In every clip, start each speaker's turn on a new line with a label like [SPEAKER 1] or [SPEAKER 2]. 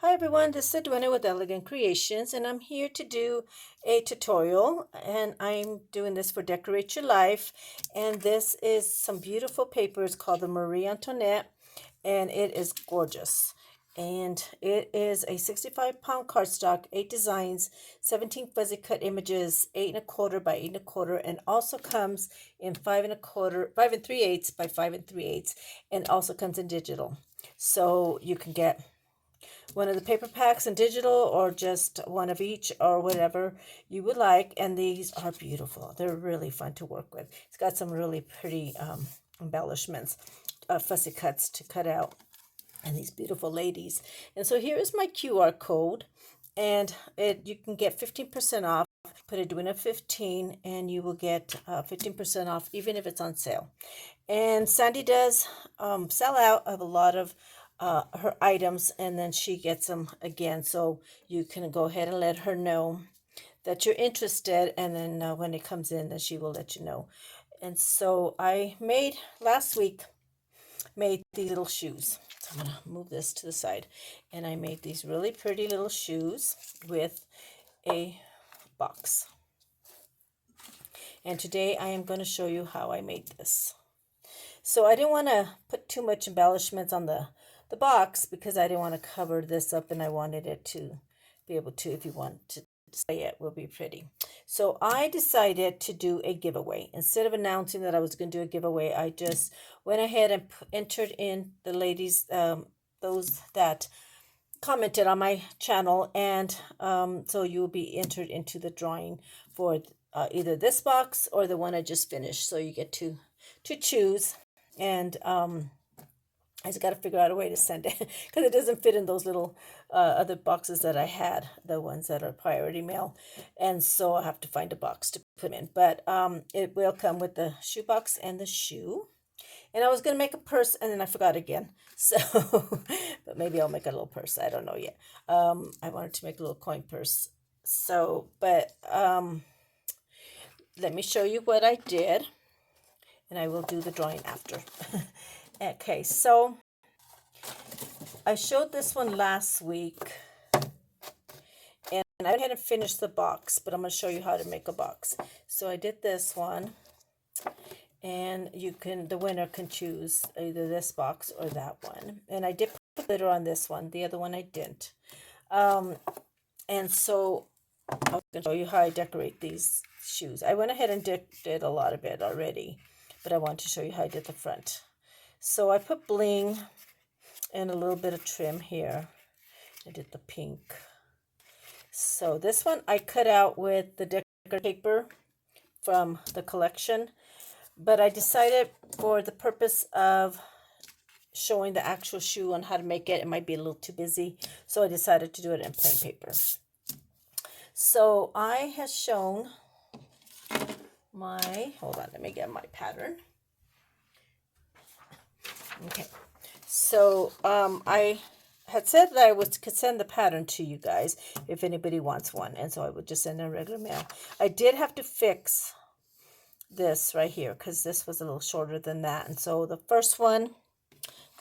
[SPEAKER 1] Hi everyone, this is Edwina with Elegant Creations, and I'm here to do a tutorial, and I'm doing this for Decorate Your Life. And this is some beautiful papers called the Marie Antoinette, and it is gorgeous. And it is a 65-pound cardstock, 8 designs, 17 fuzzy cut images, 8 1/4 by 8 1/4, and also comes in 5 1/4, 5 3/8 by 5 3/8, and also comes in digital. So you can get one of the paper packs in digital or just one of each or whatever you would like. And these are beautiful. They're really fun to work with. It's got some really pretty embellishments, fussy cuts to cut out, and these beautiful ladies. And so here is my QR code, and you can get 15% off. Put Edwina 15 and you will get 15% off even if it's on sale. And Sandy does sell out of a lot of her items, and then she gets them again, so you can go ahead and let her know that you're interested, and then when it comes in, then she will let you know. And so I made last week these little shoes. So I'm gonna move this to the side, and I made these really pretty little shoes with a box. And today I am going to show you how I made this. So I didn't want to put too much embellishments on the box because I didn't want to cover this up, and I wanted it to be able to, if you want to say it, will be pretty. So I decided to do a giveaway. Instead of announcing that I was going to do a giveaway, I just went ahead and entered in the ladies, those that commented on my channel, and so you will be entered into the drawing for either this box or the one I just finished. So you get to choose, and I just got to figure out a way to send it because it doesn't fit in those little other boxes that I had, the ones that are priority mail. And so I have to find a box to put in. But it will come with the shoe box and the shoe. And I was going to make a purse, and then I forgot again. So, but maybe I'll make a little purse. I don't know yet. I wanted to make a little coin purse. So, but let me show you what I did, and I will do the drawing after. Okay, so I showed this one last week, and I went ahead and finished the box, but I'm going to show you how to make a box. So I did this one, and the winner can choose either this box or that one. And I did put glitter on this one. The other one I didn't. And so I'm going to show you how I decorate these shoes. I went ahead and did a lot of it already, but I want to show you how I did the front. So I put bling and a little bit of trim here. I did the pink. So this one I cut out with the decorative paper from the collection, but I decided for the purpose of showing the actual shoe on how to make it, it might be a little too busy, so I decided to do it in plain paper. So I have shown hold on, let me get my pattern. Okay, so I had said that I could send the pattern to you guys if anybody wants one, and so I would just send a regular mail. I did have to fix this right here because this was a little shorter than that, and so the first one,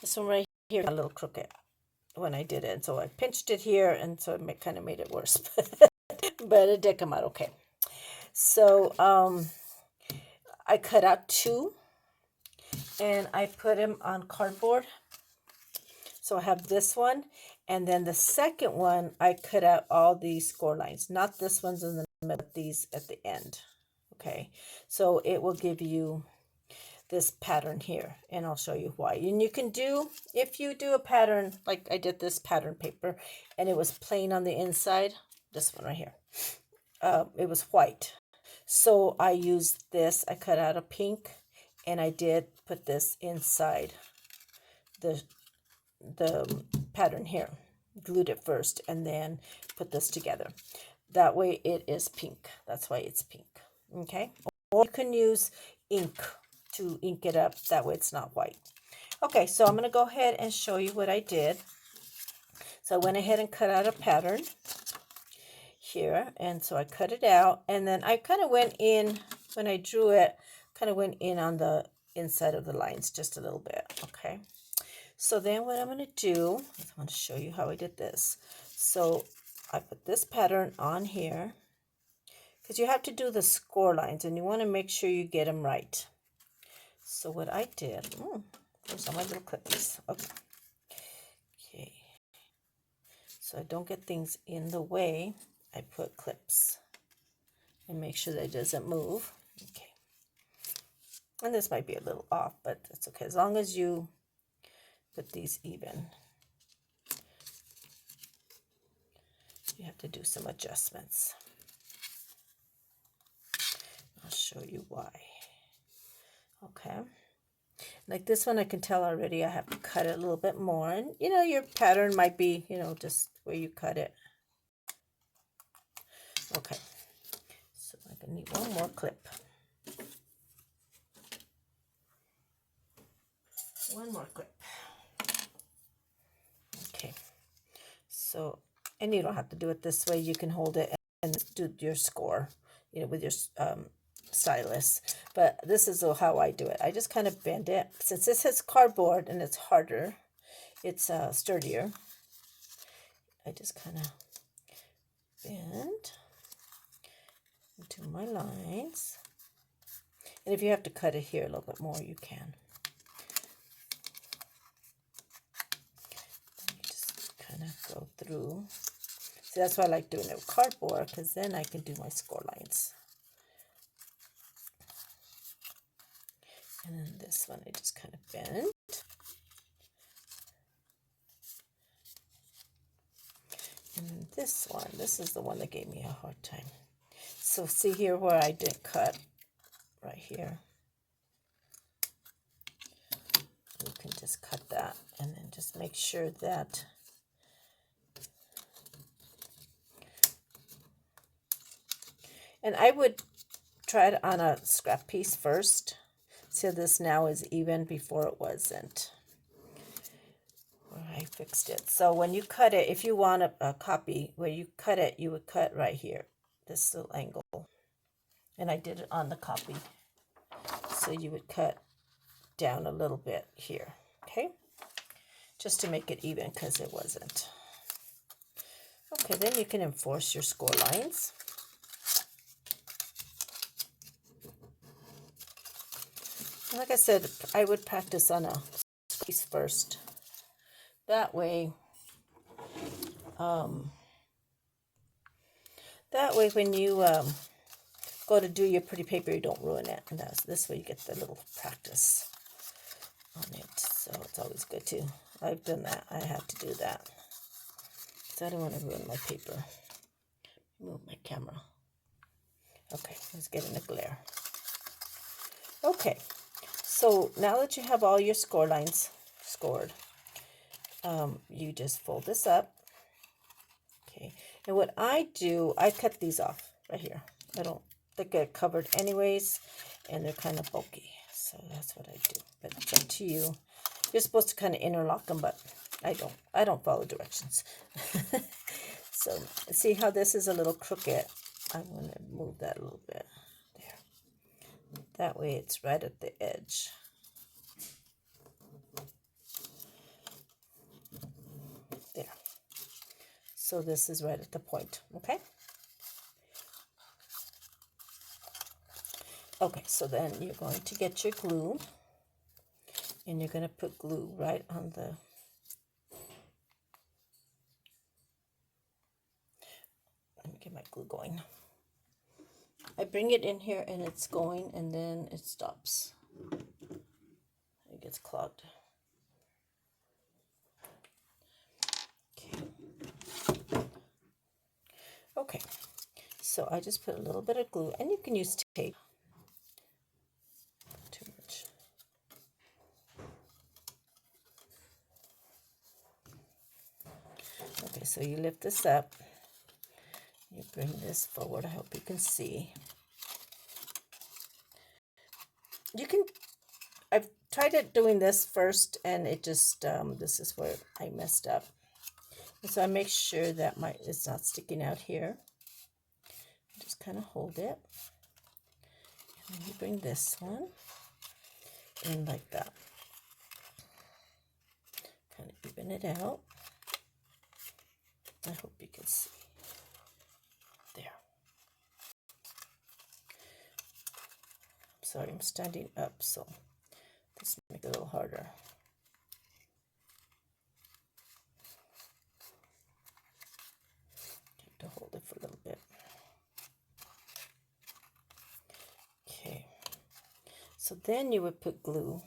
[SPEAKER 1] this one right here, got a little crooked when I did it, and so I pinched it here, and so it kind of made it worse. But it did come out okay. So I cut out 2, and I put them on cardboard. So I have this one, and then the second one, I cut out all these score lines, not this one's in the middle, but these at the end. Okay, so it will give you this pattern here, and I'll show you why. And you can do, if you do a pattern, like I did this pattern paper, and it was plain on the inside, this one right here, it was white. So I used this, I cut out a pink, and I did put this inside the pattern here, glued it first, and then put this together. That way it is pink. That's why it's pink. Okay, or you can use ink to ink it up. That way it's not white. Okay, so I'm going to go ahead and show you what I did. So I went ahead and cut out a pattern here, and so I cut it out, and then I kind of went in, when I drew it, kind of went in on the inside of the lines just a little bit. Okay, So then what I'm going to do is I'm going to show you how I did this. So I put this pattern on here because you have to do the score lines and you want to make sure you get them right. So what I did, there's all my little clips. Okay. So I don't get things in the way, I put clips and make sure that it doesn't move. Okay. And this might be a little off, but that's okay. As long as you put these even. You have to do some adjustments. I'll show you why. Okay. Like this one, I can tell already I have to cut it a little bit more. And, you know, your pattern might be, you know, just where you cut it. Okay. So I'm going to need one more clip. One more clip. Okay. So, and you don't have to do it this way. You can hold it and do your score, you know, with your stylus. But this is how I do it. I just kind of bend it. Since this is cardboard and it's harder, it's sturdier. I just kind of bend into my lines. And if you have to cut it here a little bit more, you can. You just kind of go through. See, that's why I like doing it with cardboard, because then I can do my score lines. And then this one, I just kind of bend. And then this one, this is the one that gave me a hard time. So see here where I did cut, right here. You can just cut that and then just make sure that and I would try it on a scrap piece first. So this now is even, before it wasn't. Where I fixed it. So when you cut it, if you want a copy where you cut it, you would cut right here, this little angle. And I did it on the copy. So you would cut down a little bit here, okay? Just to make it even, because it wasn't. Okay, then you can enforce your score lines. And like I said, I would practice on a piece first. That way when you go to do your pretty paper, you don't ruin it. And that's this way you get the little practice on it. So it's always good to. I've done that. I have to do that. So I don't want to ruin my paper. Move my camera. Okay, let's get in the glare. Okay, so now that you have all your score lines scored, you just fold this up. Okay, and what I do, I cut these off right here. They get covered anyways, and they're kind of bulky. So that's what I do. But it's up to you. You're supposed to kind of interlock them, but I don't follow directions. So see how this is a little crooked? I'm going to move that a little bit. There. That way it's right at the edge. There. So this is right at the point, okay? Okay, so then you're going to get your glue, and you're going to put glue right on the, let me get my glue going. I bring it in here and it's going, and then it stops. It gets clogged. Okay, so I just put a little bit of glue, and you can use tape. Too much. Okay, so you lift this up. You bring this forward. I hope you can see. I've tried it doing this first, and it just, this is where I messed up. And so I make sure that it's not sticking out here. Just kind of hold it. And then you bring this one in like that. Kind of even it out. I hope you can see. There. Sorry, I'm standing up, so this will make it a little harder. Have to hold it for a little bit. Okay. So then you would put glue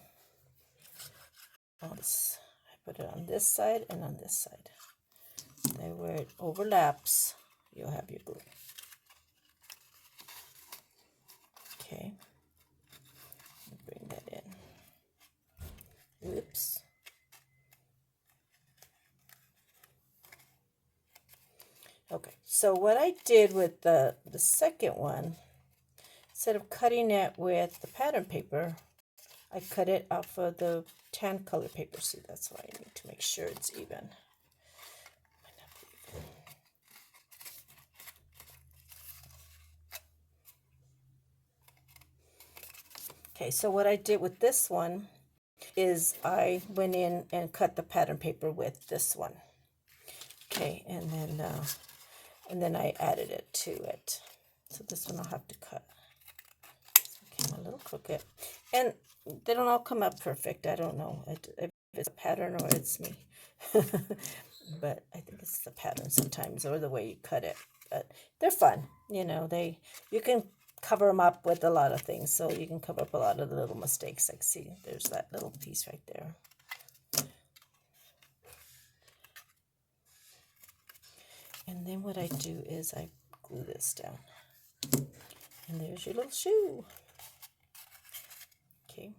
[SPEAKER 1] on this. I put it on this side and on this side. Then where it overlaps, you'll have your glue. Okay. Bring that in. Oops. Okay, so what I did with the second one, instead of cutting it with the pattern paper, I cut it off of the tan color paper. See, that's why I need to make sure it's even. Okay, so what I did with this one is I went in and cut the pattern paper with this one. Okay, and then I added it to it. So this one I'll have to cut. It came a little crooked. And they don't all come up perfect. I don't know if it's a pattern or it's me. But I think it's the pattern sometimes, or the way you cut it. But they're fun. You know, you can cover them up with a lot of things. So you can cover up a lot of the little mistakes. Like, see, there's that little piece right there. And then what I do is I glue this down. And there's your little shoe. Okay.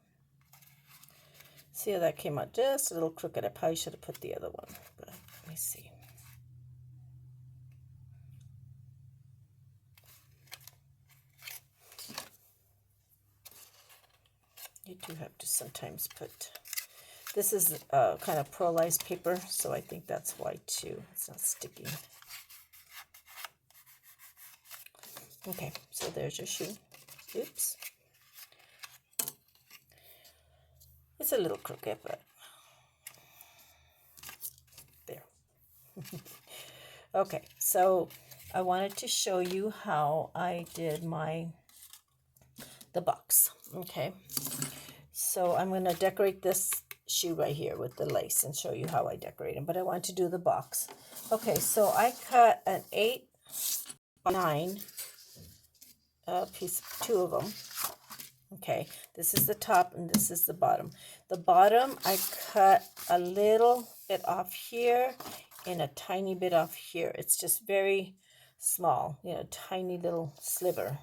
[SPEAKER 1] See how that came out just a little crooked. I probably should have put the other one, but let me see. You do have to sometimes put, this is kind of pearlized paper, so I think that's why too. It's not sticky. Okay, so there's your shoe. Oops. It's a little crooked, but there. Okay, so I wanted to show you how I did the box. Okay, so I'm going to decorate this shoe right here with the lace and show you how I decorate it, but I want to do the box. Okay, so I cut an 8x9 piece, two of them. Okay, this is the top and this is the bottom. The bottom I cut a little bit off here and a tiny bit off here. It's just very small, you know, tiny little sliver,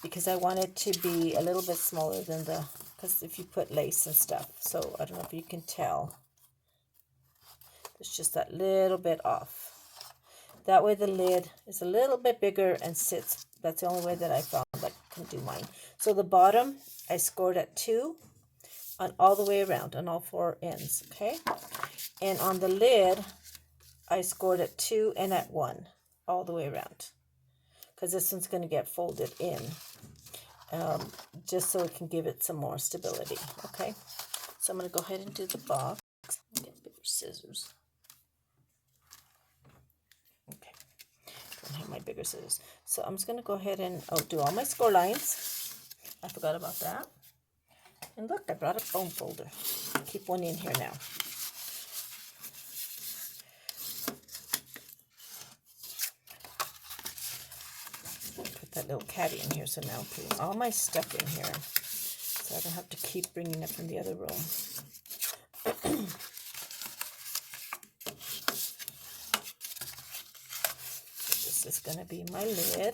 [SPEAKER 1] because I want it to be a little bit smaller than because if you put lace and stuff, so I don't know if you can tell. It's just that little bit off. That way the lid is a little bit bigger and sits. That's the only way that I found I can do mine. So the bottom, I scored at 2 on all the way around, on all 4 ends, okay? And on the lid, I scored at 2 and at 1, all the way around. Because this one's going to get folded in, just so it can give it some more stability, okay? So I'm going to go ahead and do the box. Get bigger scissors. Okay, don't have my bigger scissors. So I'm just going to go ahead and do all my score lines. I forgot about that. And look, I brought a foam folder. Keep one in here now. Put that little caddy in here, so now I'm putting all my stuff in here, so I don't have to keep bringing it from the other room. This is going to be my lid.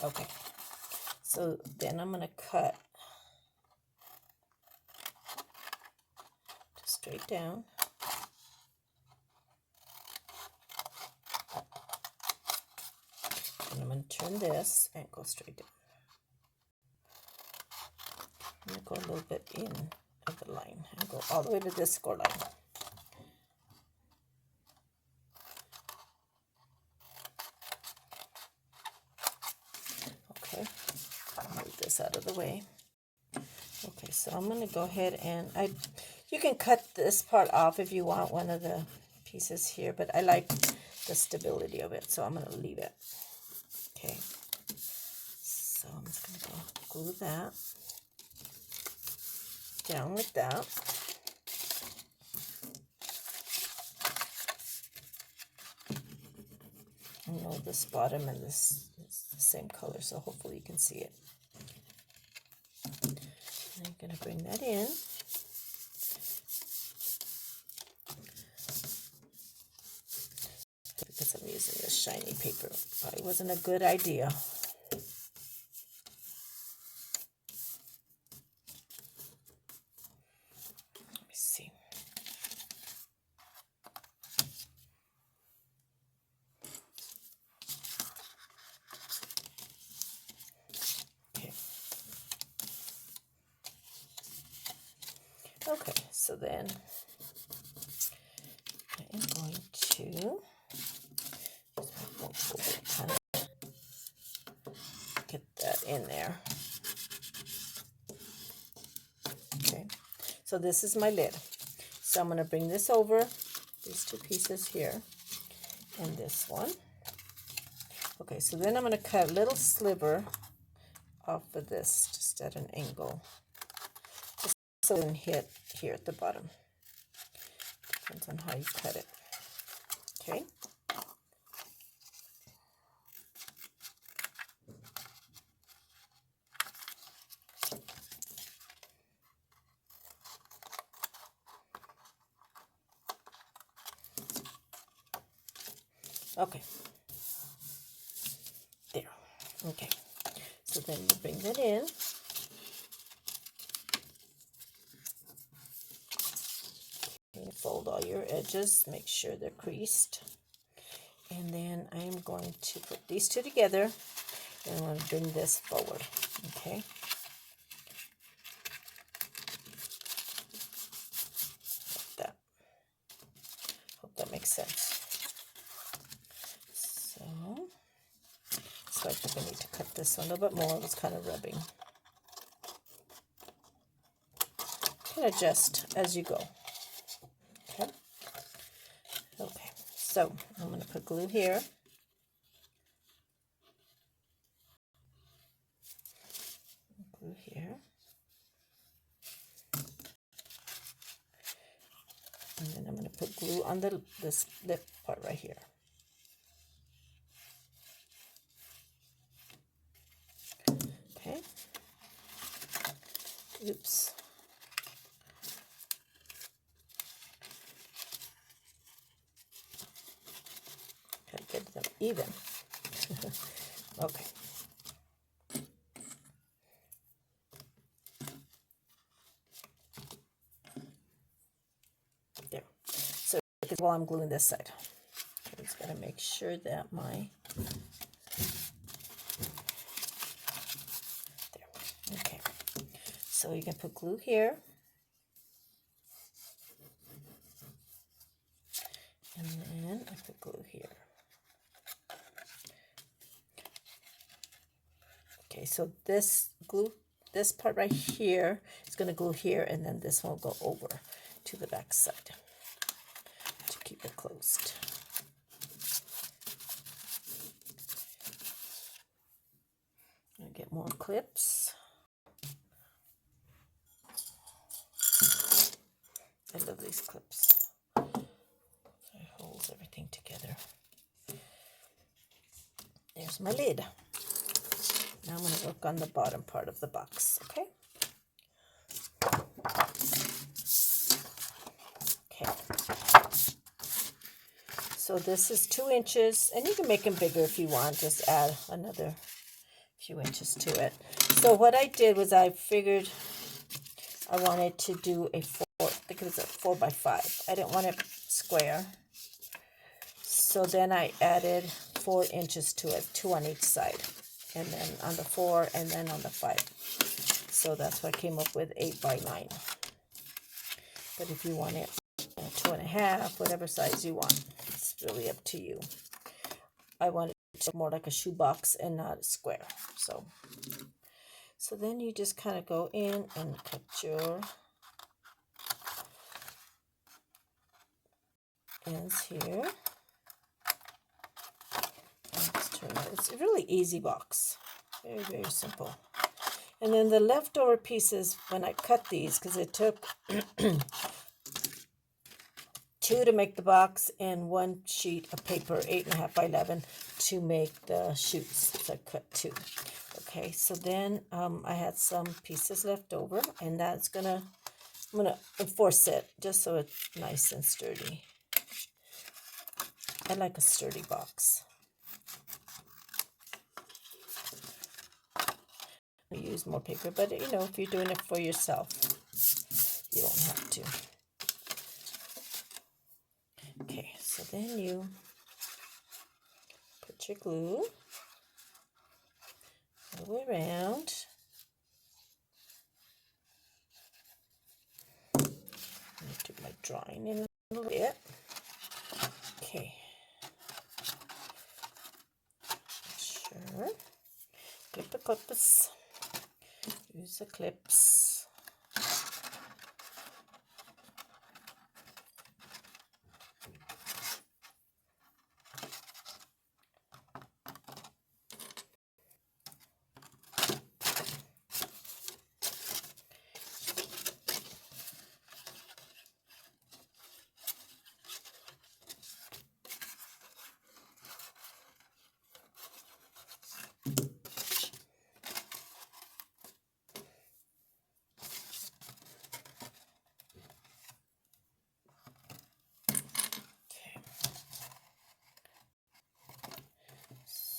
[SPEAKER 1] Okay, so then I'm going to cut straight down. And I'm going to turn this and go straight down. I'm going to go a little bit in of the line and go all the way to this score line. this out of the way. Okay, so I'm going to go ahead and you can cut this part off if you want one of the pieces here, but I like the stability of it, so I'm going to leave it. Okay, so I'm just going to go glue that down like that. I know this bottom and this is the same color, so hopefully you can see it. And I'm going to bring that in. Because I'm using this shiny paper, probably wasn't a good idea. Let me see. Okay, so then I am going to get that in there. Okay, so this is my lid. So I'm going to bring this over, these two pieces here, and this one. Okay, so then I'm going to cut a little sliver off of this, just at an angle. So it doesn't hit here at the bottom. Depends on how you cut it. Okay. Okay. There. Okay. So then you bring that in. Fold all your edges, make sure they're creased. And then I'm going to put these two together and I'm going to bring this forward. Okay. Like that. Hope that makes sense. So I think I need to cut this one a little bit more. It was kind of rubbing. You can adjust as you go. Okay. Okay. So I'm going to put glue here. Glue here. And then I'm going to put glue on this lip part right here. Okay. Oops. Gotta get them even. Okay. There. So while I'm gluing this side, I just gotta make sure that my there. Okay. So you can put glue here. And then I put glue here. Okay, so this glue, this part right here is going to glue here, and then this one will go over to the back side to keep it closed. I'll get more clips. I love these clips. It holds everything together. There's my lid. Now I'm going to work on the bottom part of the box, okay? Okay. So this is 2 inches, and you can make them bigger if you want. Just add another few inches to it. So what I did was I figured I wanted to do a 4 by 5. I didn't want it square. So then I added 4 inches to it, 2 on each side. And then on the 4, and then on the 5. So that's what I came up with, 8 by 9. But if you want it 2.5, whatever size you want, it's really up to you. I want it to look more like a shoebox and not square. So So then you just kind of go in and cut your ends here. It's a really easy box. Very, very simple. And then the leftover pieces, when I cut these, because it took 2 to make the box and 1 sheet of paper, 8.5 by 11, to make the shoots. So I cut 2. Okay, so then I had some pieces left over, and I'm gonna enforce it just so it's nice and sturdy. I like a sturdy box. I use more paper, but you know, if you're doing it for yourself, you don't have to. Okay, so then you put your glue all the way around. I'm going to do my drawing in a little bit. Okay. Sure. Clips. Use the clips.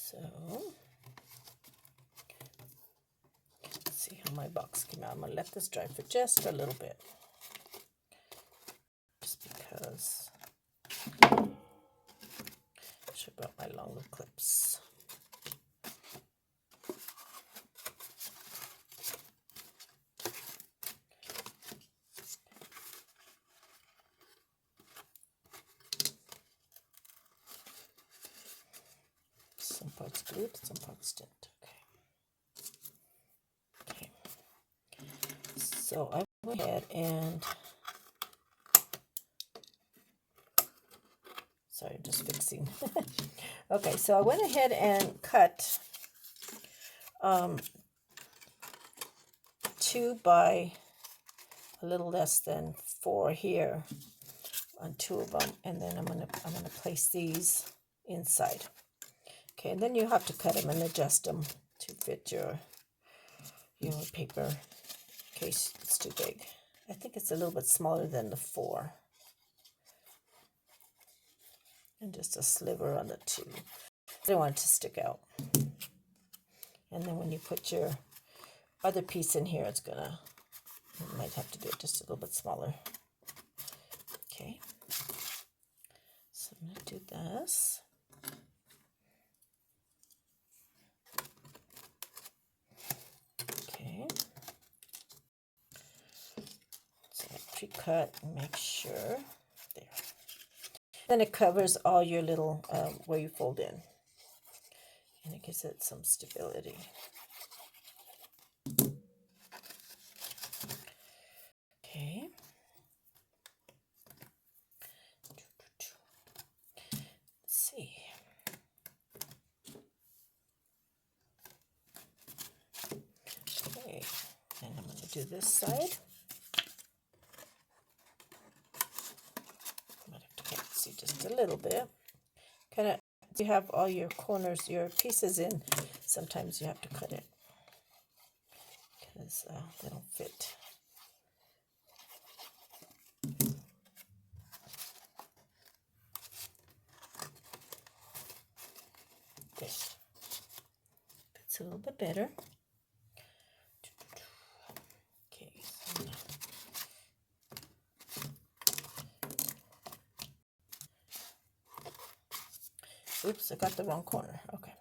[SPEAKER 1] So, let's see how my box came out. I'm going to let this dry for just a little bit. Just because I should have brought my longer clips. Some parts glued, some parts didn't. Okay. So I went ahead and sorry, I'm just fixing. Okay, so I went ahead and cut 2 by a little less than 4 here on 2 of them, and then I'm gonna place these inside. Okay, and then you have to cut them and adjust them to fit your paper in case it's too big. I think it's a little bit smaller than the 4. And just a sliver on the 2. I don't want it to stick out. And then when you put your other piece in here, you might have to do it just a little bit smaller. Okay. So I'm going to do this. Okay. So I pre-cut and make sure. There. Then it covers all your little, where you fold in. And it gives it some stability. Okay. Let's see. Okay. And I'm going to do this side. See just a little bit. Kind of, you have all your corners, your pieces in. Sometimes you have to cut it because they don't fit. Okay, that's a little bit better. Okay. Oops, I got the wrong corner. Okay.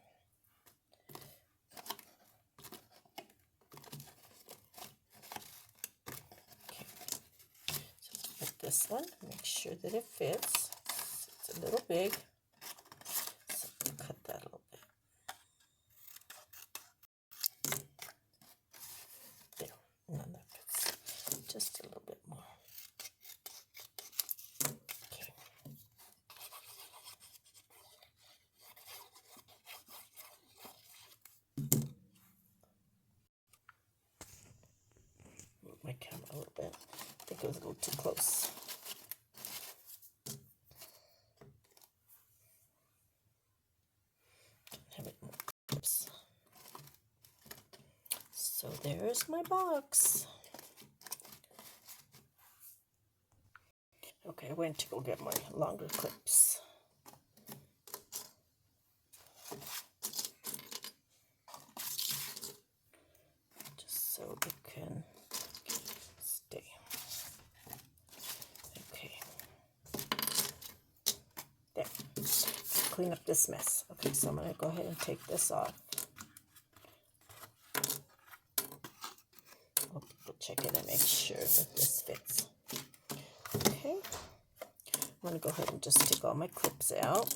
[SPEAKER 1] Okay. So put this one, make sure that it fits. It's a little big. So cut that a little bit. think it was a little too close. Have it more clips. So there's my box. Okay, I went to go get my longer clips. Just so it can stay. Okay. There. Clean up this mess. Okay, so I'm going to go ahead and take this off. We'll check it and make sure that this fits. Okay. I'm going to go ahead and just take all my clips out.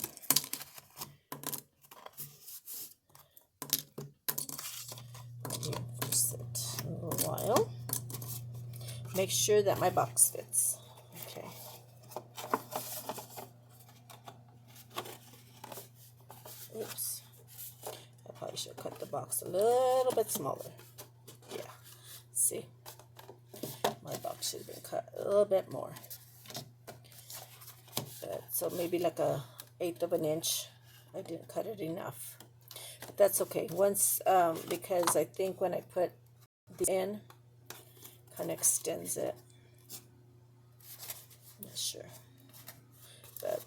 [SPEAKER 1] Reinforce it in a little while. Make sure that my box fits. Okay. Oops. I probably should cut the box a little bit smaller. Yeah. See? My box should have been cut a little bit more. So maybe like a 1/8 of an inch. I didn't cut it enough. But that's okay. Once, because I think when I put this in, kind of extends it. I'm not sure. But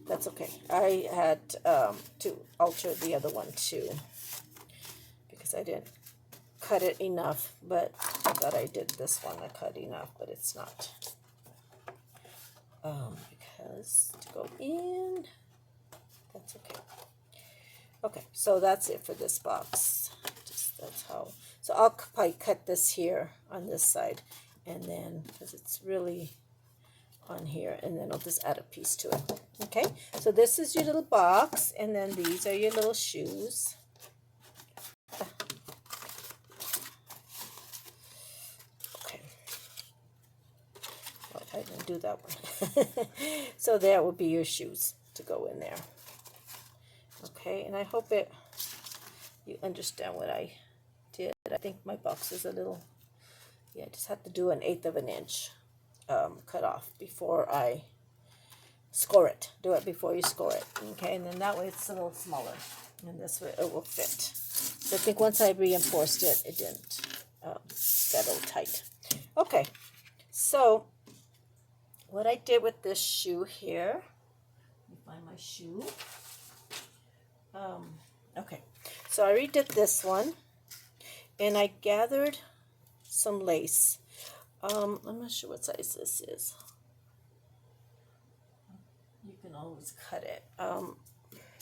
[SPEAKER 1] that's okay. I had to alter the other one too, because I didn't cut it enough, but I thought I did this one. I cut enough, but it's not. Because to go in, that's okay. Okay, so that's it for this box. Just that's how. So I'll probably cut this here on this side, and then because it's really on here, and then I'll just add a piece to it. Okay, so this is your little box, and then these are your little shoes. Okay, well, I didn't do that one. So that would be your shoes to go in there. Okay, and I hope you understand what I did. I think my box is a little, yeah, I just have to do an 1/8 of an inch cut off before I score it. Do it before you score it. Okay, and then that way it's a little smaller, and this way it will fit. So I think once I reinforced it, it didn't settle tight. Okay, so what I did with this shoe here, let me find my shoe. Okay, so I redid this one, and I gathered some lace. I'm not sure what size this is. You can always cut it.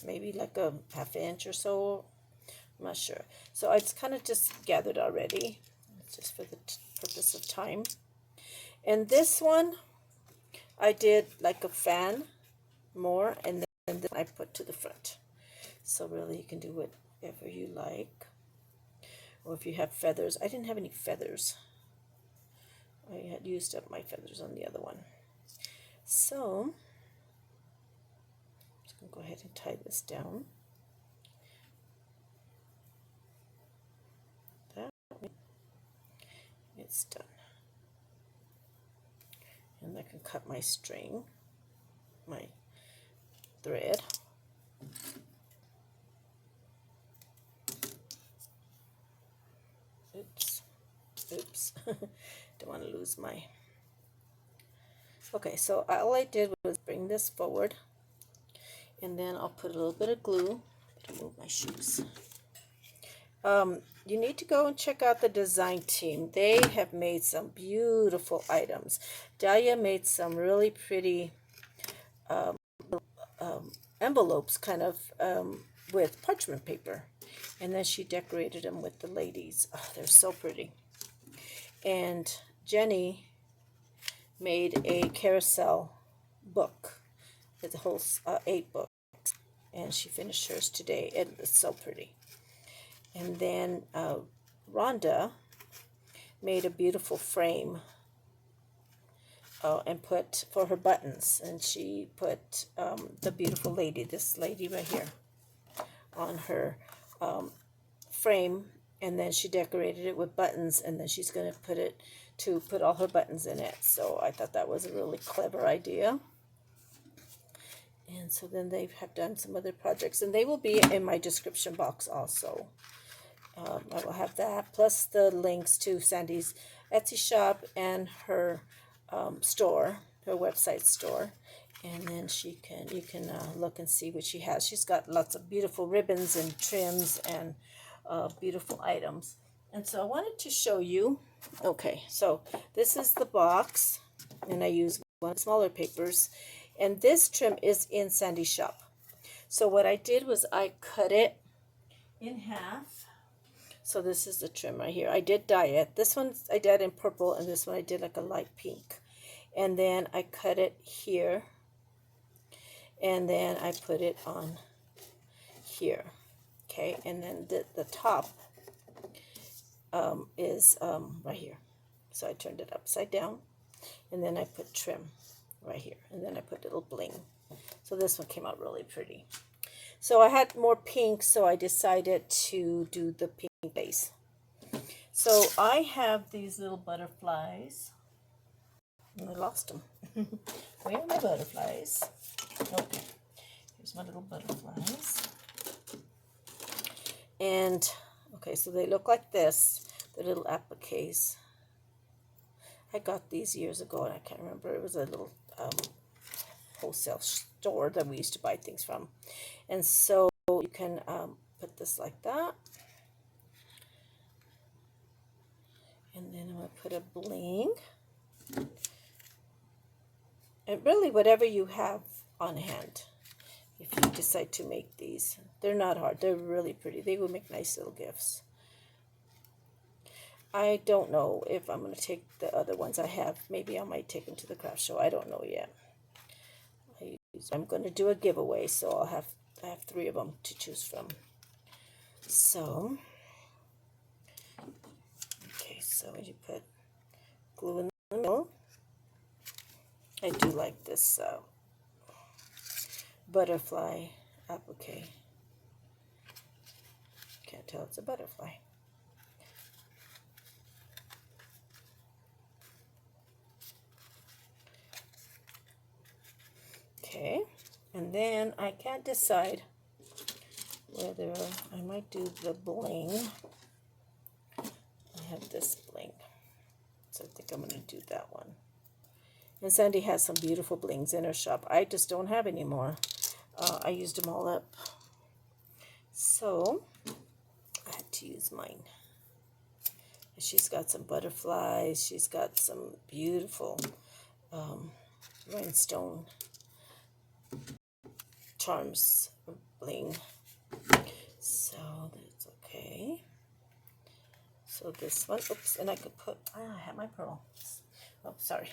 [SPEAKER 1] Maybe like a 1/2 inch or so. I'm not sure. So it's kind of just gathered already, just for the purpose of time. And this one, I did like a fan more, and then I put to the front. So really you can do whatever you like. Or if you have feathers. I didn't have any feathers. I had used up my feathers on the other one. So I'm just going to go ahead and tie this down. That way it's done. And I can cut my string, my thread. Oops. Don't want to lose my. Okay, so all I did was bring this forward, and then I'll put a little bit of glue to move my shoes. You need to go and check out the design team. They have made some beautiful items. Dahlia made some really pretty envelopes, kind of with parchment paper, and then she decorated them with the ladies. Oh, they're so pretty. And Jenny made a carousel book with the whole 8 books, and she finished hers today. It's so pretty. And then Rhonda made a beautiful frame and put for her buttons, and she put the beautiful lady, this lady right here, on her frame, and then she decorated it with buttons, and then she's going to put all her buttons in it. So I thought that was a really clever idea. And so then they have done some other projects, and they will be in my description box also. I will have that, plus the links to Sandy's Etsy shop and her store, her website store. And then you can look and see what she has. She's got lots of beautiful ribbons and trims and beautiful items. And so I wanted to show you. Okay, so this is the box, and I use one of the smaller papers. And this trim is in Sandy's shop. So what I did was I cut it in half. So this is the trim right here. I did dye it. This one I dyed in purple, and this one I did like a light pink. And then I cut it here, and then I put it on here. Okay, and then the top is right here. So I turned it upside down, and then I put trim right here, and then I put a little bling. So this one came out really pretty. So I had more pink, so I decided to do the pink base. So I have these little butterflies. I lost them. Where are my butterflies? Okay, here's my little butterflies. And okay, so they look like this. The little appliques. I got these years ago, and I can't remember. It was a little wholesale store that we used to buy things from. And so you can put this like that. And then I'm going to put a bling. And really whatever you have on hand, if you decide to make these. They're not hard. They're really pretty. They will make nice little gifts. I don't know if I'm going to take the other ones I have. Maybe I might take them to the craft show. I don't know yet. I'm going to do a giveaway, so I have 3 of them to choose from. So, okay, so you put glue in the middle. I do like this butterfly applique. Can't tell it's a butterfly. Okay, and then I can't decide whether I might do the bling. I have this bling, so I think I'm going to do that one. And Sandy has some beautiful blings in her shop. I just don't have any more. I used them all up. So I had to use mine. She's got some butterflies. She's got some beautiful rhinestone charms bling. So that's okay. So this one, oops, and I could put, I have my pearl. Oh, sorry.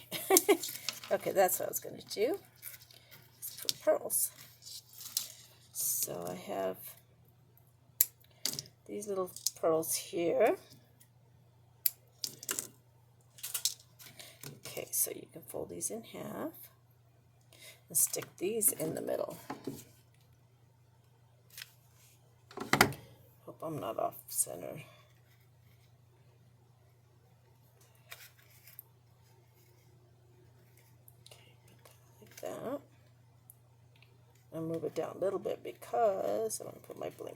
[SPEAKER 1] Okay, that's what I was going to do. Let's put pearls. So I have these little pearls here. Okay, so you can fold these in half and stick these in the middle. Hope I'm not off center. That and move it down a little bit because I want to put my bling.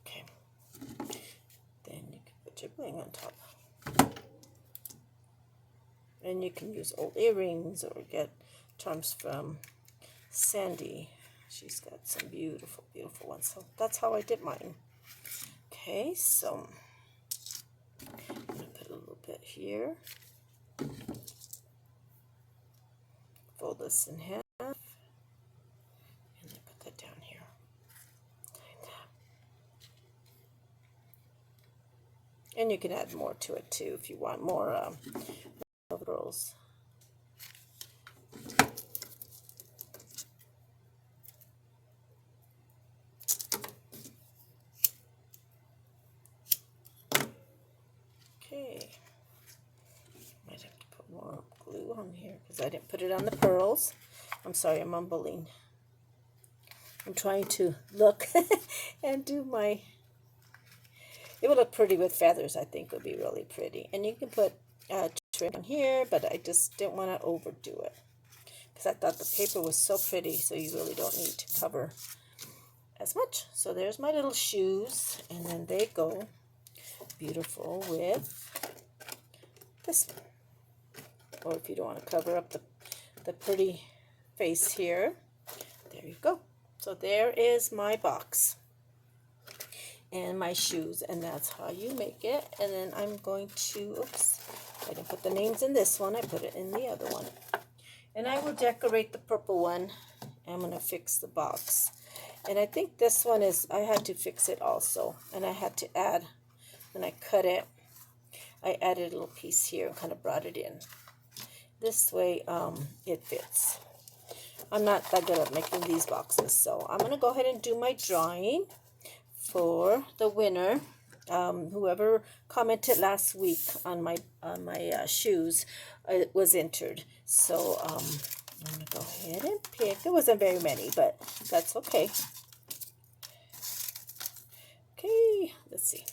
[SPEAKER 1] Okay, then you can put your bling on top, and you can use old earrings or get charms from Sandy. She's got some beautiful, beautiful ones. So that's how I did mine. Okay, so I'm going to put a little bit here. Fold this in half, and then put that down here. Like that. And you can add more to it too if you want more rolls. Okay. Might have to put more glue on here because I didn't put it on the pearls. I'm sorry, I'm mumbling. I'm trying to look and do my It would look pretty with feathers. I think would be really pretty. And you can put trim on here, but I just didn't want to overdo it because I thought the paper was so pretty, so you really don't need to cover as much. So there's my little shoes, and then they go beautiful with this one. Or if you don't want to cover up the pretty face here, there you go. So there is my box and my shoes, and that's how you make it. And then I'm going to, oops, I didn't put the names in this one, I put it in the other one. And I will decorate the purple one. I'm going to fix the box. And I think this one is, I had to fix it also. And I had to add, when I cut it, I added a little piece here and kind of brought it in. This way it fits. I'm not that good at making these boxes, so I'm going to go ahead and do my drawing for the winner. Whoever commented last week on my shoes was entered. So I'm going to go ahead and pick. There wasn't very many, but that's okay. Okay, let's see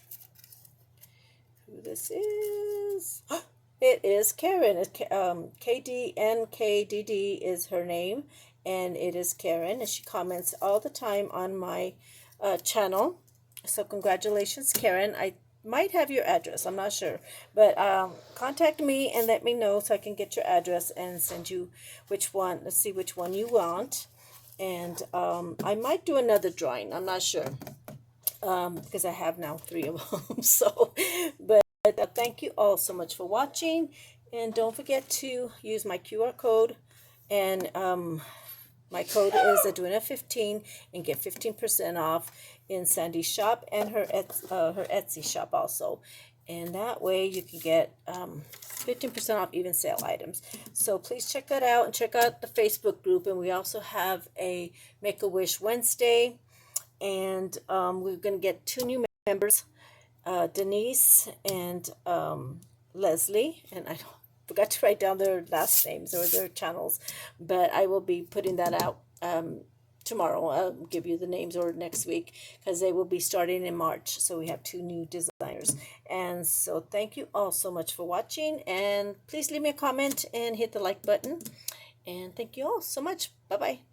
[SPEAKER 1] who this is. It is Karen. It's, KDNKDD is her name, and it is Karen, and she comments all the time on my channel. So congratulations, Karen. I might have your address. I'm not sure, but contact me and let me know so I can get your address and send you which one. Let's see which one you want, and I might do another drawing. I'm not sure because I have now 3 of them. So, but thank you all so much for watching, and don't forget to use my QR code, and my code is Edwina15, and get 15% off in Sandy's shop and her Etsy shop also, and that way you can get 15% off even sale items. So please check that out, and check out the Facebook group. And we also have a Make-A-Wish Wednesday, and we're going to get 2 new members, Denise and Leslie, and I forgot to write down their last names or their channels, but I will be putting that out tomorrow. I'll give you the names, or next week, because they will be starting in March. So we have 2 new designers. And so thank you all so much for watching, and please leave me a comment and hit the like button, and thank you all so much. Bye bye.